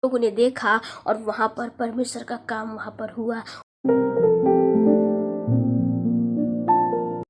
लोगों ने देखा और वहां पर परमेश्वर का काम वहां पर हुआ।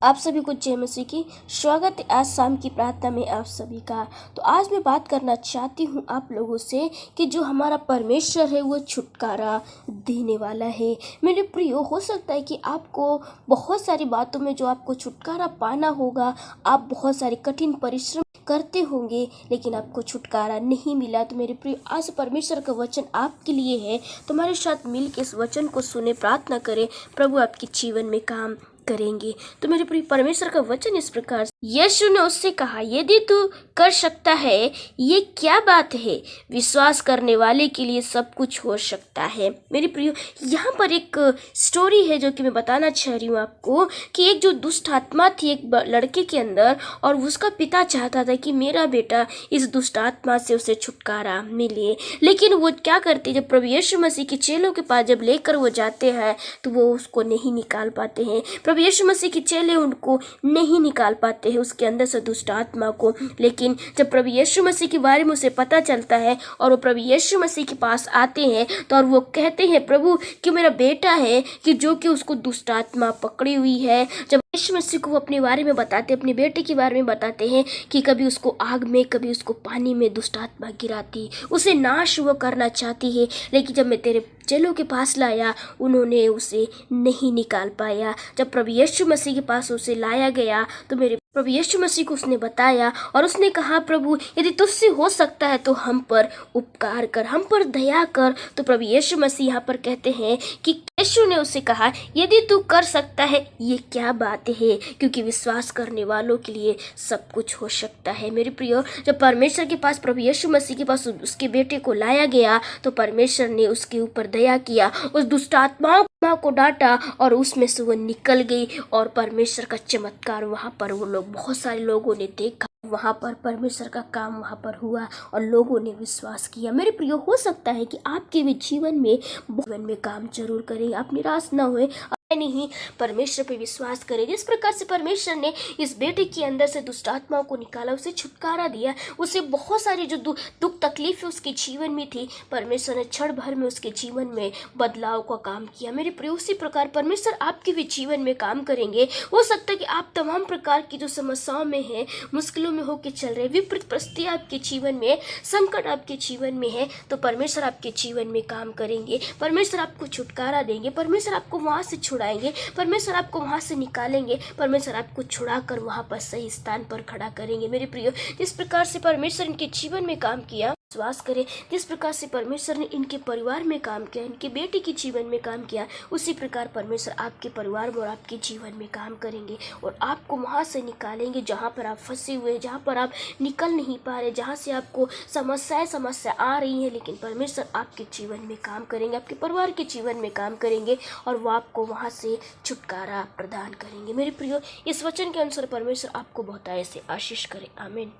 आप सभी को जय मसीह की स्वागत है आज शाम की प्रार्थना में आप सभी का। तो आज मैं बात करना चाहती हूँ आप लोगों से कि जो हमारा परमेश्वर है वो छुटकारा देने वाला है। मेरे प्रियो, हो सकता है कि आपको बहुत सारी बातों में जो आपको छुटकारा पाना होगा, आप बहुत सारे कठिन परिश्रम करते होंगे लेकिन आपको छुटकारा नहीं मिला। तो मेरे प्रिय, आज परमेश्वर का वचन आपके लिए है। तुम्हारे साथ मिल के इस वचन को सुने, प्रार्थना करें, प्रभु आपके जीवन में काम करेंगे। तो मेरे प्रिय, परमेश्वर का वचन इस प्रकार, यीशु ने उससे कहा, यदि तू कर सकता है, ये क्या बात है? विश्वास करने वाले के लिए सब कुछ हो सकता है। मेरे प्रियो, यहाँ पर एक स्टोरी है जो कि मैं बताना चाह रही हूँ आपको कि एक जो दुष्ट आत्मा थी एक लड़के के अंदर, और उसका पिता चाहता था कि मेरा बेटा इस दुष्ट आत्मा से उसे छुटकारा मिले। लेकिन वो क्या करते, जब प्रभु यीशु मसीह के चेलों के पास जब लेकर वो जाते हैं तो वो उसको नहीं निकाल पाते हैं। प्रभु यीशु मसीह के चेले उनको नहीं निकाल पाते हैं उसके अंदर से दुष्ट आत्मा को। लेकिन जब प्रभु यीशु मसीह के बारे में उसे पता चलता है और वो प्रभु यीशु मसीह के पास आते हैं तो और वो कहते हैं, प्रभु कि मेरा बेटा है कि जो कि उसको दुष्ट आत्मा पकड़ी हुई है। जब यीशु मसीह को वो अपने बारे में बताते, अपने बेटे के बारे में बताते हैं कि कभी उसको आग में, कभी उसको पानी में दुष्ट आत्मा गिराती, उसे नाश वो करना चाहती है। लेकिन जब मैं तेरे चेलों के पास लाया, उन्होंने उसे नहीं निकाल पाया। जब प्रभु यीशु मसीह के पास उसे लाया गया तो मेरे प्रभु यीशु मसीह को उसने बताया और उसने कहा, प्रभु यदि तुझसे हो सकता है तो हम पर उपकार कर, हम पर दया कर। तो प्रभु यीशु मसीह यहाँ पर कहते हैं कि यीशु ने उससे कहा, यदि तू कर सकता है, ये क्या बात है? क्योंकि विश्वास करने वालों के लिए सब कुछ हो सकता है। मेरे प्रियो, जब परमेश्वर के पास, प्रभु यीशु मसीह के पास उसके बेटे को लाया गया तो परमेश्वर ने उसके ऊपर दया किया, उस दुष्ट आत्माओं को डांटा और उसमें से वो निकल गई। और परमेश्वर का चमत्कार वहां पर वो लोग, बहुत सारे लोगों ने देखा, वहां पर परमेश्वर का काम वहां पर हुआ और लोगों ने विश्वास किया। मेरे प्रियो, हो सकता है कि आपके भी जीवन में काम जरूर करें, आप निराश न हुए, नहीं परमेश्वर पे विश्वास करें। जिस प्रकार से परमेश्वर ने इस बेटे के अंदर से दुष्ट आत्माओं को निकाला, उसे छुटकारा दिया, उसे बहुत सारी जो दुख तकलीफें उसके जीवन में थी, परमेश्वर ने क्षण भर में उसके जीवन में बदलाव का काम किया। मेरे प्रिय, उसी प्रकार परमेश्वर आपके भी जीवन में काम करेंगे। हो सकता है कि आप तमाम प्रकार की जो समस्याओं में है, मुश्किलों में होकर चल रहे, विपरीत परिस्थिति आपके जीवन में, संकट आपके जीवन में है, तो परमेश्वर आपके जीवन में काम करेंगे। परमेश्वर आपको छुटकारा देंगे, परमेश्वर आपको वहां से छुड़ाएंगे, परमेश्वर आपको वहां से निकालेंगे, परमेश्वर आपको छुड़ाकर वहां पर सही स्थान पर खड़ा करेंगे। मेरे प्रियो, जिस प्रकार से परमेश्वर इनके जीवन में काम किया, विश्वास करें, जिस प्रकार से परमेश्वर ने इनके परिवार में काम किया, इनके बेटे के जीवन में काम किया, उसी प्रकार परमेश्वर आपके परिवार में और आपके जीवन में काम करेंगे और आपको वहां से निकालेंगे जहां पर आप फंसे हुए, जहां पर आप निकल नहीं पा रहे, जहां से आपको समस्या आ रही है, लेकिन परमेश्वर आपके जीवन में काम करेंगे, आपके परिवार के जीवन में काम करेंगे और वो आपको वहां से छुटकारा प्रदान करेंगे। मेरे प्रियो, इस वचन के अनुसार परमेश्वर आपको बहुत ऐसे आशीष करे। आमीन।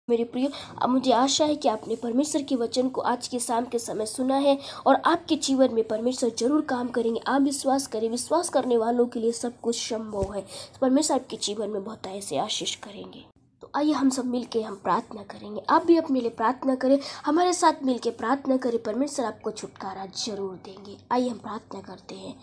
मेरे प्रिय, अब मुझे आशा है कि आपने परमेश्वर के वचन को आज के शाम के समय सुना है और आपके जीवन में परमेश्वर जरूर काम करेंगे। आप विश्वास करें, विश्वास करने वालों के लिए सब कुछ संभव है। परमेश्वर आपके जीवन में बहुत ऐसे आशीष करेंगे। तो आइए हम सब मिलके हम प्रार्थना करेंगे। आप भी अपने लिए प्रार्थना करें, हमारे साथ मिलके प्रार्थना करें, परमेश्वर आपको छुटकारा जरूर देंगे। आइए हम प्रार्थना करते हैं।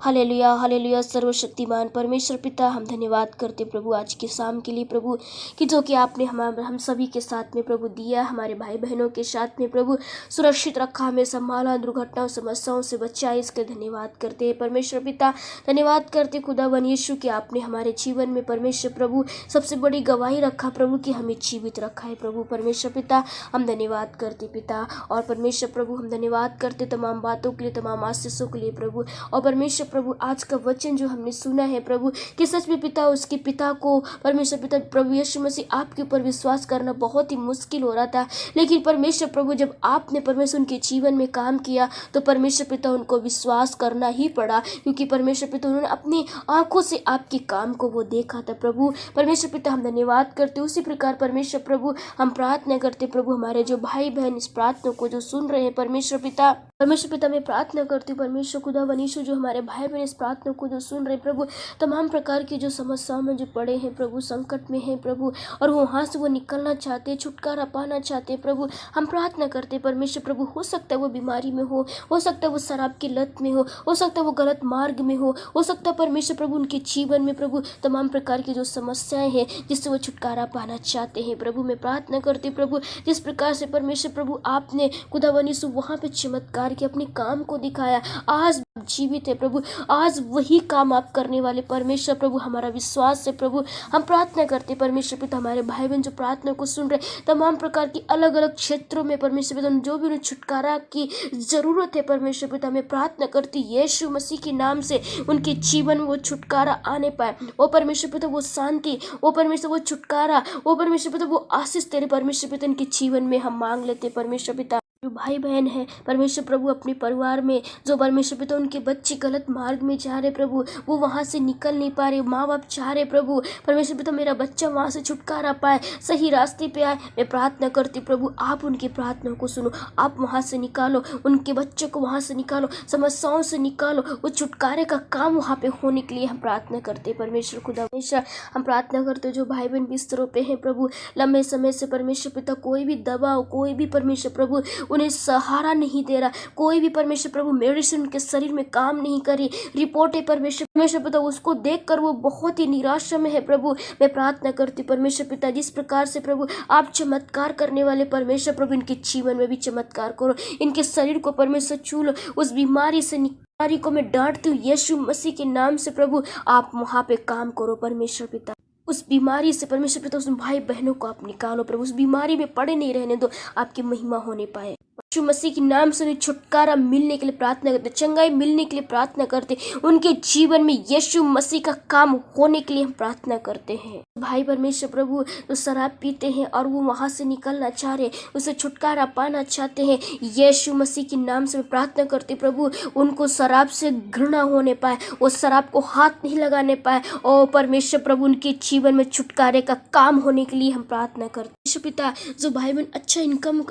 Hallelujah, hallelujah. सर्वशक्तिमान परमेश्वर पिता, हम धन्यवाद करते प्रभु आज की शाम के लिए, प्रभु कि जो कि आपने हम सभी के साथ में प्रभु दिया, हमारे भाई बहनों के साथ में प्रभु सुरक्षित रखा, हमें संभाला, दुर्घटनाओं समस्याओं से बचाए, इसके धन्यवाद करते हैं परमेश्वर पिता। धन्यवाद करते खुदावन यीशु कि आपने हमारे जीवन में परमेश्वर प्रभु सबसे बड़ी गवाही रखा प्रभु कि हमें जीवित रखा है प्रभु परमेश्वर पिता। हम धन्यवाद करते पिता और परमेश्वर प्रभु, हम धन्यवाद करते तमाम बातों के लिए, तमाम आशीषों के लिए प्रभु। और परमेश्वर प्रभु, आज का वचन जो हमने सुना है प्रभु कि सच में पिता, उसके पिता को परमेश्वर पिता प्रभु यीशु मसीह आपके ऊपर विश्वास करना बहुत ही मुश्किल हो रहा था, लेकिन परमेश्वर प्रभु जब आपने परमेश्वर उनके जीवन में काम किया तो परमेश्वर पिता उनको विश्वास करना ही पड़ा, क्योंकि परमेश्वर पिता उन्होंने अपनी आंखों से आपके काम को वो देखा था प्रभु परमेश्वर पिता। हम धन्यवाद करते करते उसी प्रकार परमेश्वर प्रभु हम प्रार्थना करते प्रभु हमारे जो भाई बहन इस प्रार्थना को जो सुन रहे हैं परमेश्वर पिता मैं प्रार्थना करती हूँ परमेश्वर खुदा वनीशु जो हमारे भाई बहन इस प्रार्थना को जो सुन रहे प्रभु तमाम प्रकार की जो समस्याओं में जो पड़े हैं प्रभु संकट में हैं प्रभु और वहाँ से वो निकलना चाहते हैं छुटकारा पाना चाहते हैं प्रभु हम प्रार्थना करते हैं परमेश्वर प्रभु हो सकता है वो बीमारी में हो सकता है वो शराब की लत में हो सकता है वो गलत मार्ग में हो सकता है परमेश्वर प्रभु उनके जीवन में प्रभु तमाम प्रकार की जो समस्याएं हैं जिससे वो छुटकारा पाना चाहते हैं प्रभु मैं प्रार्थना करती हूँ प्रभु जिस प्रकार से परमेश्वर प्रभु आपने खुदा वनीशु वहाँ पे चमत्कार के अपने काम को दिखाया आज जीवित है प्रभु आज वही काम आप करने वाले परमेश्वर प्रभु हमारा विश्वास है प्रभु हम प्रार्थना करते परमेश्वर पिता हमारे भाई बहन जो प्रार्थना को सुन रहे तमाम प्रकार की अलग अलग क्षेत्रों में परमेश्वर पिता जो भी उन्हें छुटकारा की जरूरत है परमेश्वर पिता मैं प्रार्थना करती यीशु मसीह के नाम से उनके जीवन में वो छुटकारा आने पाए वो परमेश्वर पिता वो शांति वो परमेश्वर वो छुटकारा वो परमेश्वर पिता वो आशीष तेरे परमेश्वर पिता इनके जीवन में हम मांग लेते परमेश्वर पिता जो भाई बहन है परमेश्वर प्रभु अपने परिवार में जो परमेश्वर पिता उनके बच्चे गलत मार्ग में जा रहे प्रभु वो वहाँ से निकल नहीं पा रहे माँ बाप चाह रहे प्रभु परमेश्वर पिता मेरा बच्चा वहाँ से छुटकारा पाए सही रास्ते पे आए मैं प्रार्थना करती प्रभु आप उनकी प्रार्थना को सुनो आप वहाँ से निकालो उनके बच्चे को वहाँ से निकालो समस्याओं से निकालो वो छुटकारे का काम वहाँ पे होने के लिए हम प्रार्थना करते परमेश्वर खुदा हमेशा हम प्रार्थना करते जो भाई बहन बिस्तरों पे हैं प्रभु लंबे समय से परमेश्वर पिता कोई भी दवा कोई भी परमेश्वर प्रभु उन्हें सहारा नहीं दे रहा कोई भी परमेश्वर प्रभु मेडिसिन उनके शरीर में काम नहीं करी रिपोर्टें परमेश्वर पिता उसको देखकर वो बहुत ही निराशा में है प्रभु मैं प्रार्थना करती परमेश्वर पिता जिस प्रकार से प्रभु आप चमत्कार करने वाले परमेश्वर प्रभु इनके जीवन में भी चमत्कार करो इनके शरीर को परमेश्वर छू लो उस बीमारी से बीमारी को मैं डांटती हूँ यीशु मसीह के नाम से प्रभु आप वहाँ पे काम करो परमेश्वर पिता उस बीमारी से परमेश्वर पिता उस भाई बहनों को आप निकालो प्रभु उस बीमारी में पड़े नहीं रहने दो आपकी महिमा होने पाए यीशु मसीह के नाम से उन्हें छुटकारा मिलने के लिए प्रार्थना करते चंगाई मिलने के लिए प्रार्थना करते उनके जीवन में यीशु मसीह का काम होने के लिए हम प्रार्थना करते हैं भाई परमेश्वर प्रभु जो शराब पीते हैं और वो वहां से निकलना चाह रहे उसे छुटकारा पाना चाहते हैं यीशु मसीह के नाम से प्रार्थना करते प्रभु उनको शराब से घृणा होने पाए वो शराब को हाथ नहीं लगाने पाए और परमेश्वर प्रभु उनके जीवन में छुटकारे का काम होने के लिए हम प्रार्थना करते परमेश्वर पिता जो भाई बहन अच्छा इनकम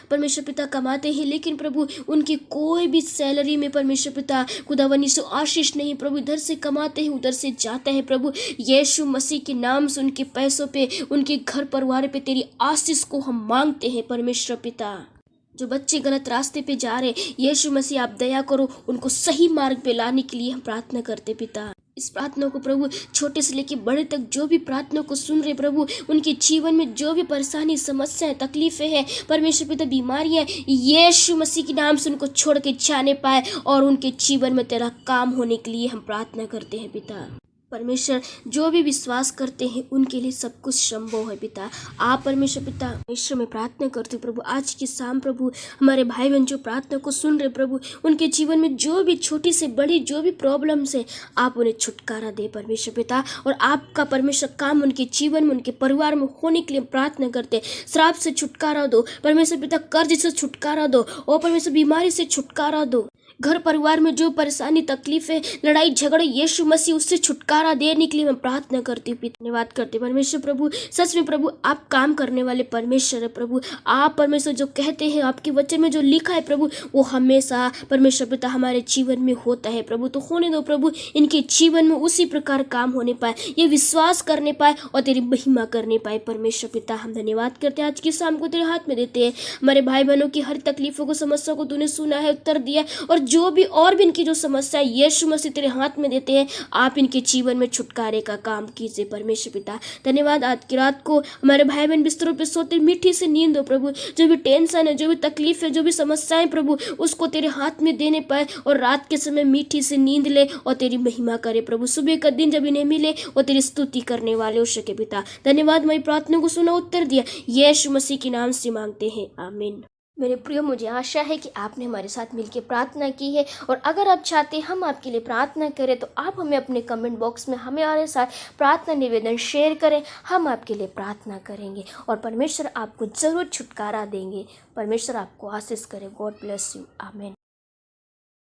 परमेश्वर पिता कमाते हैं लेकिन प्रभु उनकी कोई भी सैलरी में परमेश्वर पिता खुदावनी से आशीष नहीं प्रभु इधर से कमाते हैं उधर से जाते हैं प्रभु यीशु मसीह के नाम से उनके पैसों पे उनके घर परिवार पे तेरी आशीष को हम मांगते हैं परमेश्वर पिता जो बच्चे गलत रास्ते पे जा रहे यीशु मसीह आप दया करो उनको सही मार्ग पे लाने के लिए हम प्रार्थना करते पिता इस प्रार्थना को प्रभु छोटे से लेकर बड़े तक जो भी प्रार्थना को सुन रहे प्रभु उनके जीवन में जो भी परेशानी समस्याएं तकलीफें हैं परमेश्वर पिता बीमारियां यीशु मसीह के नाम से उनको छोड़ के जाने पाए और उनके जीवन में तेरा काम होने के लिए हम प्रार्थना करते हैं पिता परमेश्वर जो भी विश्वास करते हैं उनके लिए सब कुछ संभव है पिता आप परमेश्वर पिता परमेश्वर में प्रार्थना करते हो प्रभु आज की शाम प्रभु हमारे भाई बहन जो प्रार्थना को सुन रहे प्रभु उनके जीवन में जो भी छोटी से बड़ी जो भी प्रॉब्लम्स है आप उन्हें छुटकारा दे परमेश्वर पिता और आपका परमेश्वर काम उनके जीवन में उनके परिवार में होने के लिए प्रार्थना करते श्राप से छुटकारा दो परमेश्वर पिता कर्ज से छुटकारा दो और परमेश्वर बीमारी से छुटकारा दो घर परिवार में जो परेशानी तकलीफ है लड़ाई झगड़े यीशु मसीह उससे छुटकारा देने के लिए मैं प्रार्थना करती हूँ धन्यवाद करते परमेश्वर प्रभु सच में प्रभु आप काम करने वाले परमेश्वर है प्रभु आप परमेश्वर जो कहते हैं आपके वचन में जो लिखा है प्रभु वो हमेशा परमेश्वर पिता हमारे जीवन में होता है प्रभु तो होने दो प्रभु इनके जीवन में उसी प्रकार काम होने पाए ये विश्वास करने पाए और तेरी महिमा करने पाए परमेश्वर पिता हम धन्यवाद करते हैं आज की शाम को तेरे हाथ में देते हैं हमारे भाई बहनों की हर तकलीफों को समस्या को तूने सुना है उत्तर दिया और जो भी और भी इनकी जो समस्या यीशु मसीह तेरे हाथ में देते हैं आप इनके जीवन में छुटकारे का काम कीजिए परमेश्वर पिता धन्यवाद आज की रात को हमारे भाई बहन बिस्तरों पे सोते मीठी से नींद हो प्रभु जो भी टेंशन है जो भी तकलीफ है जो भी समस्याएं प्रभु उसको तेरे हाथ में देने पाए और रात के समय मीठी से नींद ले और तेरी महिमा करे प्रभु सुबह का दिन जब इन्हें मिले और तेरी स्तुति करने वाले उस के पिता धन्यवाद मेरी प्रार्थना को सुना उत्तर दिया यीशु मसीह के नाम से मांगते हैं आमीन मेरे प्रिय मुझे आशा है कि आपने हमारे साथ मिलकर प्रार्थना की है और अगर आप चाहते हैं हम आपके लिए प्रार्थना करें तो आप हमें अपने कमेंट बॉक्स में हमारे साथ प्रार्थना निवेदन शेयर करें हम आपके लिए प्रार्थना करेंगे और परमेश्वर आपको ज़रूर छुटकारा देंगे परमेश्वर आपको आशीष करे गॉड ब्लेस यू आमीन।